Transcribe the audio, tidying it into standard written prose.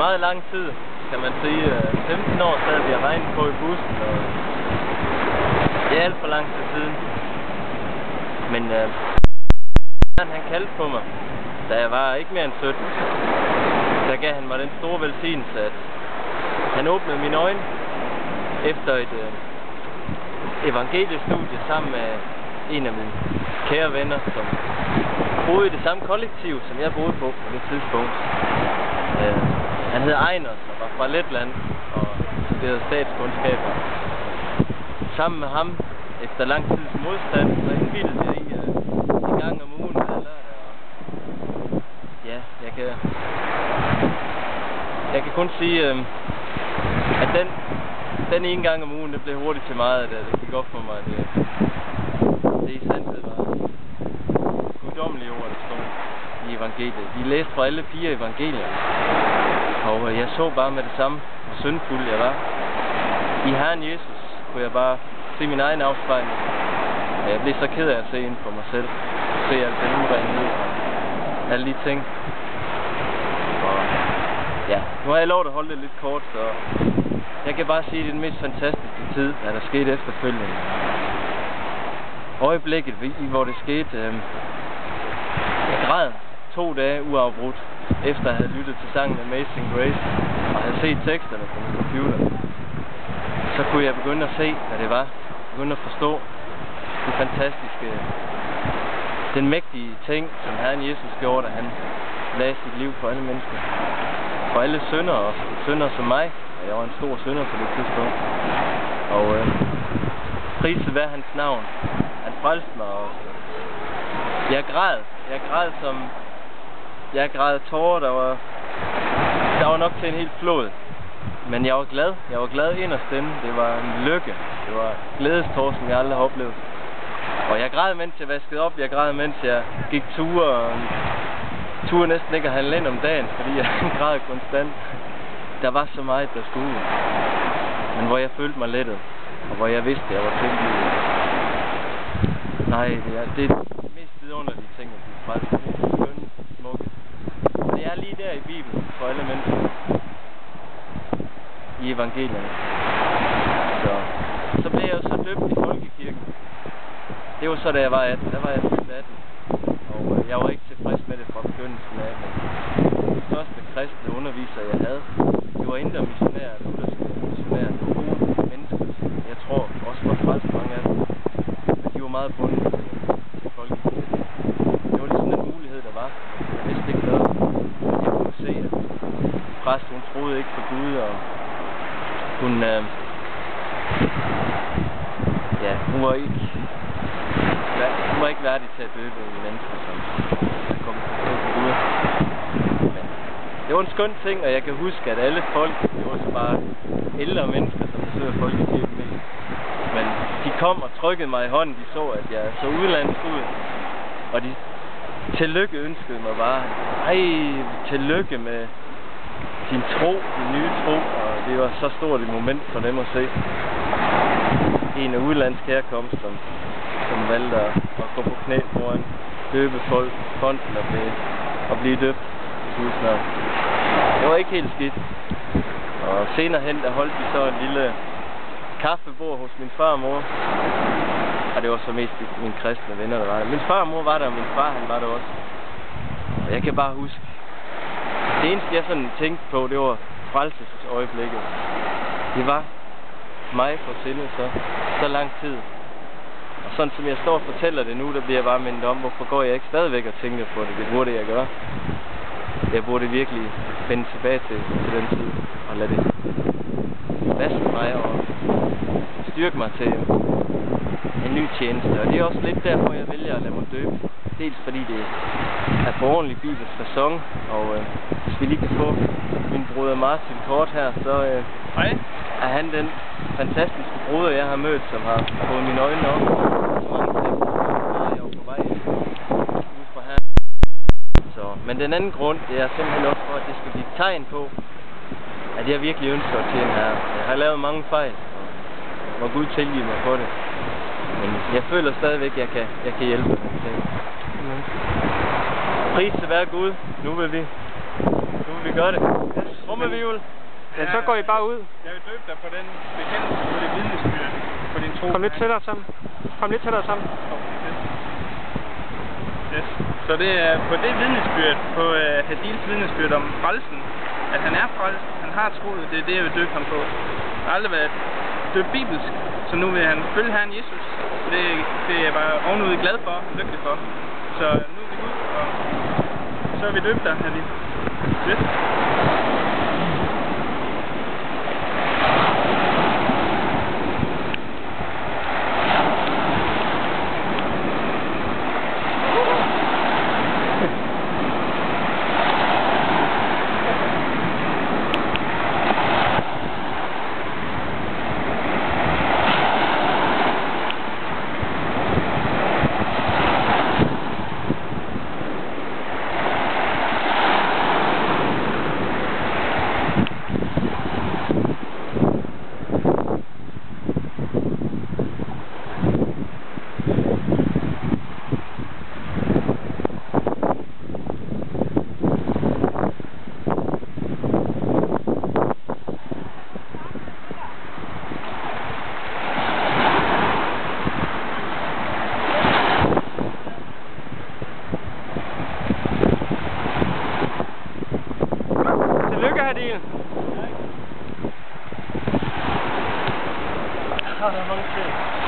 meget lang tid, kan man sige. 15 år sad vi og regnede på i bussen, og det er alt for lang tid siden. Men han kaldte på mig, da jeg var ikke mere end 17. Der gav han mig den store velsignelse, at han åbnede mine øjne efter et evangeliestudie sammen med en af mine kære venner, som boede i det samme kollektiv, som jeg boede på det tidspunkt. Han hed Ejner, og var fra Letland og studerede statskundskaber. Sammen med ham, efter lang tids modstand, så indvildede jeg i en gang om ugen hver lørdag. Og ja, jeg kan kun sige, at den ene gang om ugen, det blev hurtigt til meget, da det gik op for mig, at det i sandhed var guddommelige ord, der stod i evangeliet. Vi læste fra alle 4 evangelier, og jeg så bare med det samme, hvor syndfuld jeg var. I Herren Jesus kunne jeg bare se min egen afspejling, og jeg blev så ked af at se ind på mig selv, se alt det urenhed og alle de ting. Og ja, nu har jeg lovet at holde det lidt kort, så jeg kan bare sige, at det er den mest fantastiske tid, der skete efterfølgende. Øjeblikket, hvor det skete, jeg græd 2 dage uafbrudt, efter jeg havde lyttet til sangen Amazing Grace, og havde set teksterne på min computer. Så kunne jeg begynde at se, hvad det var. Begynde at forstå det fantastiske, den mægtige ting, som Herren Jesus gjorde, da han lagde sit liv for alle mennesker. For alle syndere, og syndere som mig. Og jeg var en stor synder på det tidspunkt. Og priset være hans navn. Han frelste mig, og jeg græd tårer, der var nok til en helt flod. Men jeg var glad. Jeg var glad inderst inde. Det var en lykke. Det var glædestår, som jeg aldrig har oplevet. Og jeg græd, mens jeg vaskede op. Jeg græd, mens jeg gik ture. Og turde næsten ikke at handle ind om dagen, fordi jeg græd konstant. Der var så meget, der skulle ud. Men hvor jeg følte mig lettet. Og hvor jeg vidste, at jeg var tilgivet. Nej, det er det mest vidunderlige ting at blive frelst. Det er skønne, smukke. Og det er lige der i Bibelen for alle mennesker. I evangelierne. Så blev jeg jo så døbt i folkekirken. Det var så, da jeg var 18. Der var jeg fyldt 18. Og jeg var ikke tilfreds med det fra begyndelsen af. Men den største kristne underviser, jeg havde, det var indre missionærer, lutherske missionærer. Det var gode mennesker. Jeg tror også var frelst mange af dem. Men de var meget bundet til folkekirken. Det var ligesom den mulighed, der var. Jeg vidste ikke noget. Jeg kunne se, at præst, hun troede ikke på Gud, og hun var ikke værdig til at døbe en menneske, som kom til Gud. Men det var en skøn ting, og jeg kan huske, at alle folk, det var så bare ældre mennesker, som besøger folkekirken med. Men de kom og trykkede mig i hånden, de så, at jeg så udlandsk ud, og de tillykke ønskede mig bare, tillykke med din tro, din nye tro, og det var så stort et moment for dem at se. En af udlandsk herkomst, som valgte at gå på knæ foran døbefonden og blive døbt i Guds navn. Det var ikke helt skidt. Og senere hen, der holdt de så en lille kaffebord hos min far og mor. Og det var så mest mine kristne venner, der var der. Min far og mor var der, og min far, han var der også. Og jeg kan bare huske, det eneste, jeg sådan tænkte på, det var frelsesøjeblikket. Det var mig for sindet så lang tid. Og sådan som jeg står og fortæller det nu, der bliver jeg bare mindet om, hvorfor går jeg ikke stadigvæk og tænker på det. Det burde jeg gøre. Jeg burde virkelig vende tilbage til den tid og lade det vaske mig og styrke mig til en ny tjeneste. Og det er også lidt derfor, jeg vælger at lade mig døbe. Dels fordi det er på ordentlig bibelsk facon, og hvis vi lige kan få min broder Martin kort her, så er han den fantastiske broder, jeg har mødt, som har fået mine øjne op. Så mange ting, jeg var på vej ud fra her. Men den anden grund, det er simpelthen også for, at det skal blive et tegn på, at jeg virkelig ønsker at tjene her. Jeg har lavet mange fejl, og må Gud tilgive mig for det. Men jeg føler stadigvæk, at jeg kan hjælpe dem. Pris til hver Gud. Nu vil vi gør det. Rummevivl. Ja, så går I bare ud. Jeg vil døbe dig på den bekendelse, på det vidnesbyrd, på din tro. Kom lidt tættere sammen. Kom lidt tættere sammen. Yes. Så det er på det vidnesbyrd, på Hadils vidnesbyrd om frelsen, at han er frelst, han har troet, det er det, jeg vil døbe ham på. Han har aldrig været døbt bibelsk, så nu vil han følge Herren Jesus. Det er jeg bare ovenud glad for, lykkelig for. Så nu er vi ud, og så er vi døbt der, Hadil. Yes. Tillykke, Hadil. Der er mange ting.